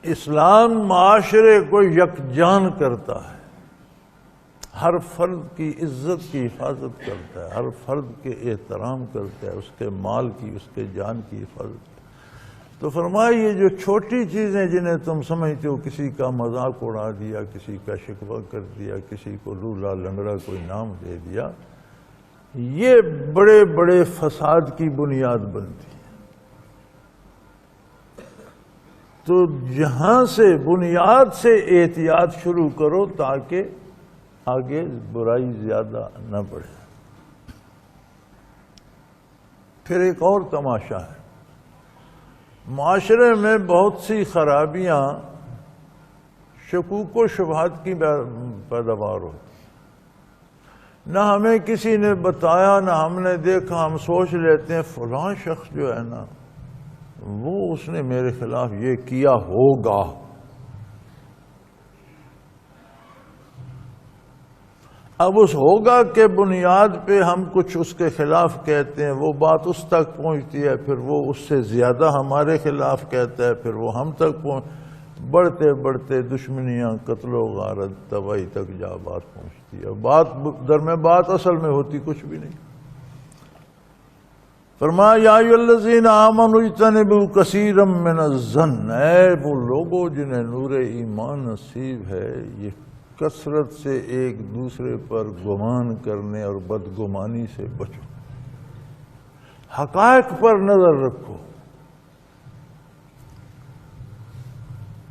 اسلام معاشرے کو یکجان کرتا ہے، ہر فرد کی عزت کی حفاظت کرتا ہے، ہر فرد کے احترام کرتا ہے، اس کے مال کی، اس کے جان کی حفاظت کرتا ہے۔ تو فرمایا یہ جو چھوٹی چیزیں جنہیں تم سمجھتے ہو، کسی کا مذاق اڑا دیا، کسی کا شکوہ کر دیا، کسی کو لولا لنگڑا کوئی نام دے دیا، یہ بڑے بڑے فساد کی بنیاد بنتی ہے۔ تو جہاں سے بنیاد سے احتیاط شروع کرو تاکہ آگے برائی زیادہ نہ بڑھے۔ پھر ایک اور تماشا ہے، معاشرے میں بہت سی خرابیاں شکوک و شبہات کی پیداوار ہوتی، نہ ہمیں کسی نے بتایا نہ ہم نے دیکھا، ہم سوچ لیتے ہیں فلاں شخص جو ہے نا وہ اس نے میرے خلاف یہ کیا ہوگا۔ اب اس ہوگا کے بنیاد پہ ہم کچھ اس کے خلاف کہتے ہیں، وہ بات اس تک پہنچتی ہے، پھر وہ اس سے زیادہ ہمارے خلاف کہتا ہے، پھر وہ ہم تک بڑھتے بڑھتے دشمنیاں، قتل و غارت، تباہی تک جا بات پہنچتی ہے۔ بات اصل میں ہوتی کچھ بھی نہیں۔ فرمایا یا ایھا الذین آمنوا اجتنبوا کثیرا من الظن، اے وہ لوگوں جنہیں نور ایمان نصیب ہے، یہ کثرت سے ایک دوسرے پر گمان کرنے اور بدگمانی سے بچو، حقائق پر نظر رکھو۔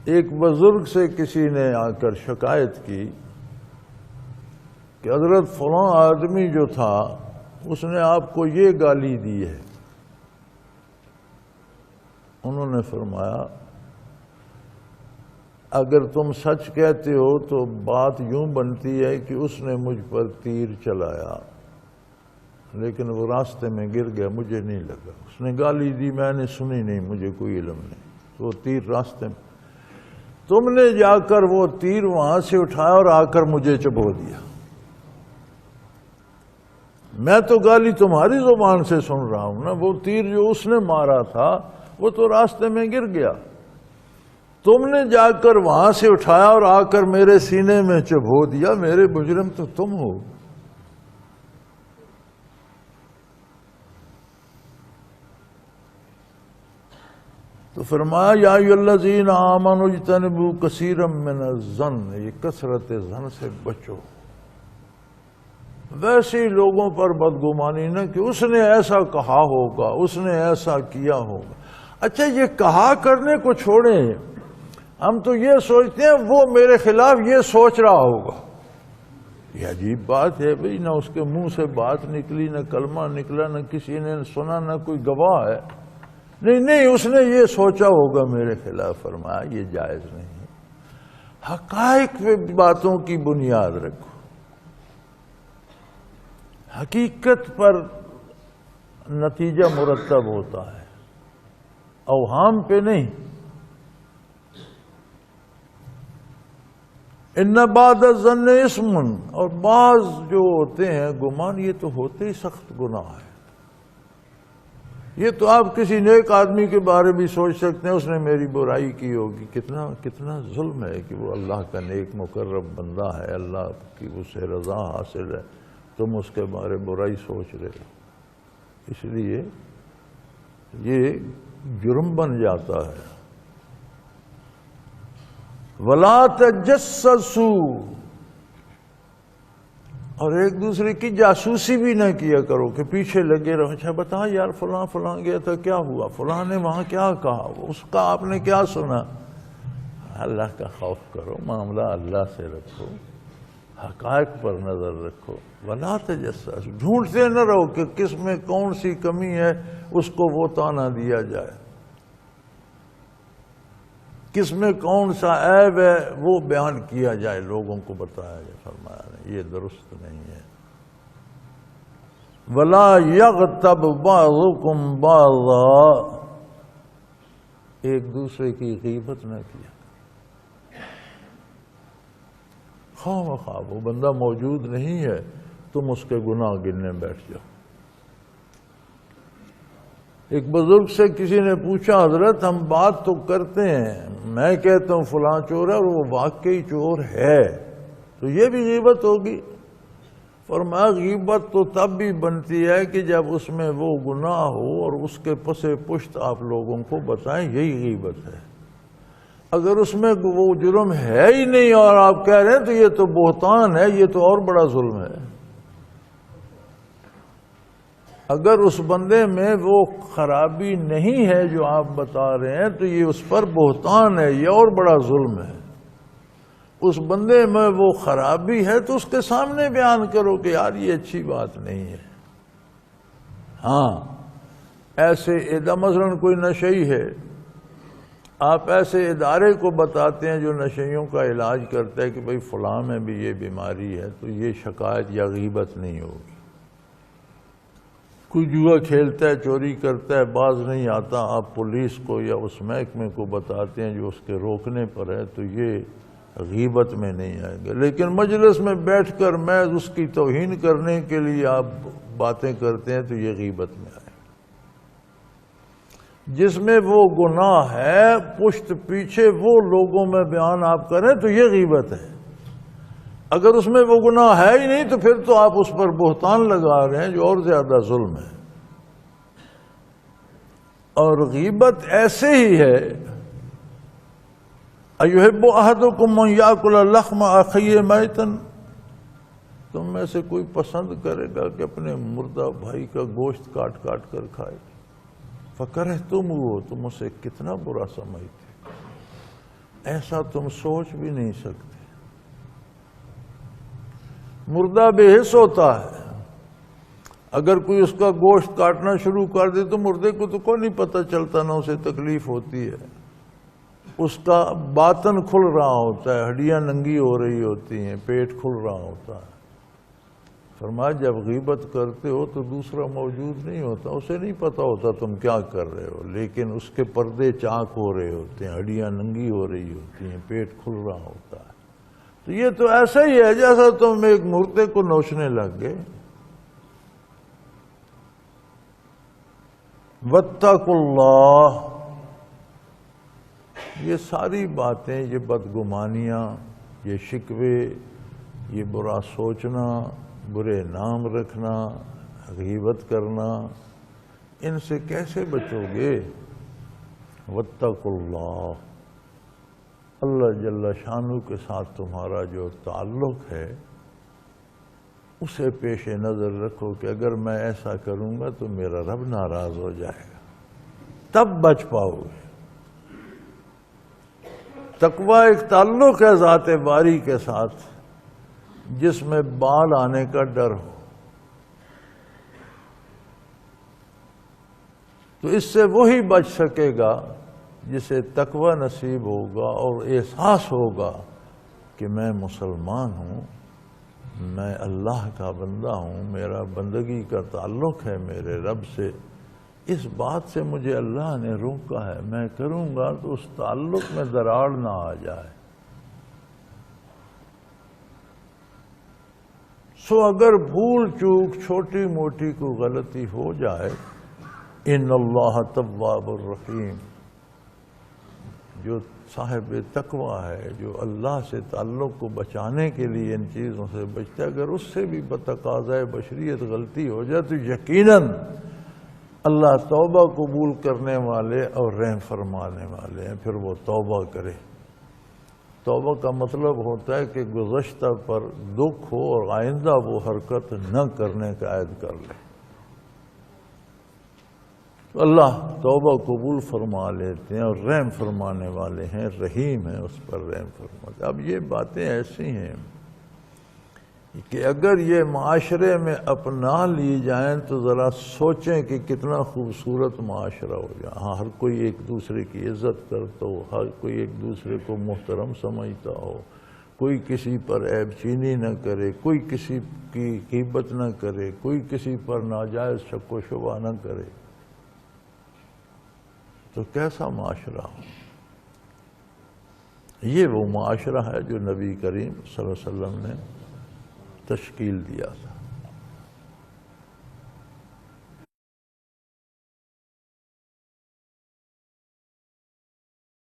ایک بزرگ سے کسی نے آ کر شکایت کی کہ حضرت فلاں آدمی جو تھا اس نے آپ کو یہ گالی دی ہے۔ انہوں نے فرمایا اگر تم سچ کہتے ہو تو بات یوں بنتی ہے کہ اس نے مجھ پر تیر چلایا، لیکن وہ راستے میں گر گیا، مجھے نہیں لگا۔ اس نے گالی دی، میں نے سنی نہیں، مجھے کوئی علم نہیں، وہ تیر راستے میں، تم نے جا کر وہ تیر وہاں سے اٹھایا اور آ کر مجھے چبھو دیا۔ میں تو گالی تمہاری زبان سے سن رہا ہوں نا، وہ تیر جو اس نے مارا تھا وہ تو راستے میں گر گیا، تم نے جا کر وہاں سے اٹھایا اور آ کر میرے سینے میں چبھو دیا، میرے مجرم تو تم ہو۔ تو فرمایا یا ایھا الذین آمنوا اجتنبوا کثیرا من الظن، یہ کثرت ظن سے بچو۔ ویسے ہی لوگوں پر بدگمانی نہ کہ اس نے ایسا کہا ہوگا، اس نے ایسا کیا ہوگا۔ اچھا یہ کہا کرنے کو چھوڑیں، ہم تو یہ سوچتے ہیں وہ میرے خلاف یہ سوچ رہا ہوگا۔ یہ عجیب بات ہے بھئی، نہ اس کے منہ سے بات نکلی، نہ کلمہ نکلا، نہ کسی نے سنا، نہ کوئی گواہ ہے۔ نہیں اس نے یہ سوچا ہوگا میرے خلاف۔ فرمایا یہ جائز نہیں ہے، حقائق پہ باتوں کی بنیاد رکھو، حقیقت پر نتیجہ مرتب ہوتا ہے، اوہام پہ نہیں۔ ان بعض الظن اسم، اور بعض جو ہوتے ہیں گمان، یہ تو ہوتے ہی سخت گناہ ہے۔ یہ تو آپ کسی نیک آدمی کے بارے بھی سوچ سکتے ہیں اس نے میری برائی کی ہوگی، کتنا ظلم ہے کہ وہ اللہ کا نیک مقرب بندہ ہے، اللہ کی اسے رضا حاصل ہے، تم اس کے بارے برائی سوچ رہے ہو۔ اس لیے یہ جرم بن جاتا ہے۔ وَلَا تَجَسَّسُوا، اور ایک دوسرے کی جاسوسی بھی نہ کیا کرو کہ پیچھے لگے رہو، اچھا بتا یار فلاں گیا تھا کیا ہوا، فلاں نے وہاں کیا کہا، اس کا آپ نے کیا سنا۔ اللہ کا خوف کرو، معاملہ اللہ سے رکھو، حقائق پر نظر رکھو۔ وَلَا تَجَسَّسُوا، ڈھونڈتے نہ رہو کہ کس میں کون سی کمی ہے، اس کو وہ تانا دیا جائے، کس میں کون سا عیب ہے وہ بیان کیا جائے، لوگوں کو بتایا جائے۔ فرمایا یہ درست نہیں ہے۔ وَلَا يَغْتَبْ بَعْضُكُمْ بَعْضًا، ایک دوسرے کی غیبت نہ کیا۔ خواہ وہ بندہ موجود نہیں ہے، تم اس کے گناہ گننے بیٹھ جاؤ۔ ایک بزرگ سے کسی نے پوچھا حضرت ہم بات تو کرتے ہیں، میں کہتا ہوں فلاں چور ہے اور وہ واقعی چور ہے، تو یہ بھی غیبت ہوگی؟ فرمایا غیبت تو تب بھی بنتی ہے کہ جب اس میں وہ گناہ ہو اور اس کے پس پشت آپ لوگوں کو بتائیں، یہی غیبت ہے۔ اگر اس میں وہ جرم ہے ہی نہیں اور آپ کہہ رہے ہیں تو یہ تو بہتان ہے، یہ تو اور بڑا ظلم ہے۔ اگر اس بندے میں وہ خرابی نہیں ہے جو آپ بتا رہے ہیں تو یہ اس پر بہتان ہے، یہ اور بڑا ظلم ہے۔ اس بندے میں وہ خرابی ہے تو اس کے سامنے بیان کرو کہ یار یہ اچھی بات نہیں ہے۔ ہاں ایسے مثلا کوئی نشئی ہے، آپ ایسے ادارے کو بتاتے ہیں جو نشیوں کا علاج کرتا ہے کہ بھئی فلاں میں بھی یہ بیماری ہے، تو یہ شکایت یا غیبت نہیں ہوگی۔ کوئی جوا کھیلتا ہے، چوری کرتا ہے، باز نہیں آتا، آپ پولیس کو یا اس محکمے کو بتاتے ہیں جو اس کے روکنے پر ہے، تو یہ غیبت میں نہیں آئے گا۔ لیکن مجلس میں بیٹھ کر محض اس کی توہین کرنے کے لیے آپ باتیں کرتے ہیں تو یہ غیبت میں آئے گا۔ جس میں وہ گناہ ہے پشت پیچھے وہ لوگوں میں بیان آپ کریں تو یہ غیبت ہے۔ اگر اس میں وہ گناہ ہے ہی نہیں تو پھر تو آپ اس پر بہتان لگا رہے ہیں جو اور زیادہ ظلم ہے۔ اور غیبت ایسے ہی ہے، اَيُحِبُّ أَحَدُكُمْ أَن يَأْكُلَ لَحْمَ أَخِيهِ مَيْتًا، تم میں سے کوئی پسند کرے گا کہ اپنے مردہ بھائی کا گوشت کاٹ کاٹ کر کھائے؟ فَكَرِهْتُمُوهُ، تم اسے کتنا برا سمجھتے، ایسا تم سوچ بھی نہیں سکتے۔ مردہ بے حس ہوتا ہے، اگر کوئی اس کا گوشت کاٹنا شروع کر دے تو مردے کو تو کوئی نہیں پتہ چلتا، نہ اسے تکلیف ہوتی ہے، اس کا باطن کھل رہا ہوتا ہے، ہڈیاں ننگی ہو رہی ہوتی ہیں، پیٹ کھل رہا ہوتا ہے۔ فرمایا جب غیبت کرتے ہو تو دوسرا موجود نہیں ہوتا، اسے نہیں پتا ہوتا تم کیا کر رہے ہو، لیکن اس کے پردے چاک ہو رہے ہوتے ہیں، ہڈیاں ننگی ہو رہی ہوتی ہیں، پیٹ کھل رہا ہوتا ہے۔ تو یہ تو ایسا ہی ہے جیسا تم ایک مردے کو نوچنے لگ گئے۔ وَاتَّقُوا اللَّهَ، یہ ساری باتیں، یہ بدگمانیاں، یہ شکوے، یہ برا سوچنا، برے نام رکھنا، غیبت کرنا، ان سے کیسے بچو گے؟ وَاتَّقُوا اللَّهَ، اللہ جل شانہ کے ساتھ تمہارا جو تعلق ہے اسے پیش نظر رکھو کہ اگر میں ایسا کروں گا تو میرا رب ناراض ہو جائے گا، تب بچ پاؤ گے۔ تقوی ایک تعلق ہے ذات باری کے ساتھ جس میں بال آنے کا ڈر ہو، تو اس سے وہی بچ سکے گا جسے تقوی نصیب ہوگا اور احساس ہوگا کہ میں مسلمان ہوں، میں اللہ کا بندہ ہوں، میرا بندگی کا تعلق ہے میرے رب سے، اس بات سے مجھے اللہ نے روکا ہے، میں کروں گا تو اس تعلق میں دراڑ نہ آ جائے۔ سو اگر بھول چوک چھوٹی موٹی کو غلطی ہو جائے، ان اللہ تواب الرحیم، جو صاحب تقوی ہے، جو اللہ سے تعلق کو بچانے کے لیے ان چیزوں سے بچتا ہے، اگر اس سے بھی بتقاضۂ بشریت غلطی ہو جائے تو یقیناً اللہ توبہ قبول کرنے والے اور رحم فرمانے والے ہیں، پھر وہ توبہ کرے۔ توبہ کا مطلب ہوتا ہے کہ گزشتہ پر دکھ ہو اور آئندہ وہ حرکت نہ کرنے کا عہد کر لے۔ اللہ توبہ قبول فرما لیتے ہیں اور رحم فرمانے والے ہیں، رحیم ہیں، اس پر رحم فرماتے ہیں۔ اب یہ باتیں ایسی ہیں کہ اگر یہ معاشرے میں اپنا لی جائیں تو ذرا سوچیں کہ کتنا خوبصورت معاشرہ ہو جائے۔ ہاں، ہر کوئی ایک دوسرے کی عزت کرتا ہو، ہر کوئی ایک دوسرے کو محترم سمجھتا ہو، کوئی کسی پر عیب چینی نہ کرے، کوئی کسی کی غیبت نہ کرے، کوئی کسی پر ناجائز شک و شبہ نہ کرے، تو کیسا معاشرہ ہو؟ یہ وہ معاشرہ ہے جو نبی کریم صلی اللہ علیہ وسلم نے تشکیل دیا تھا۔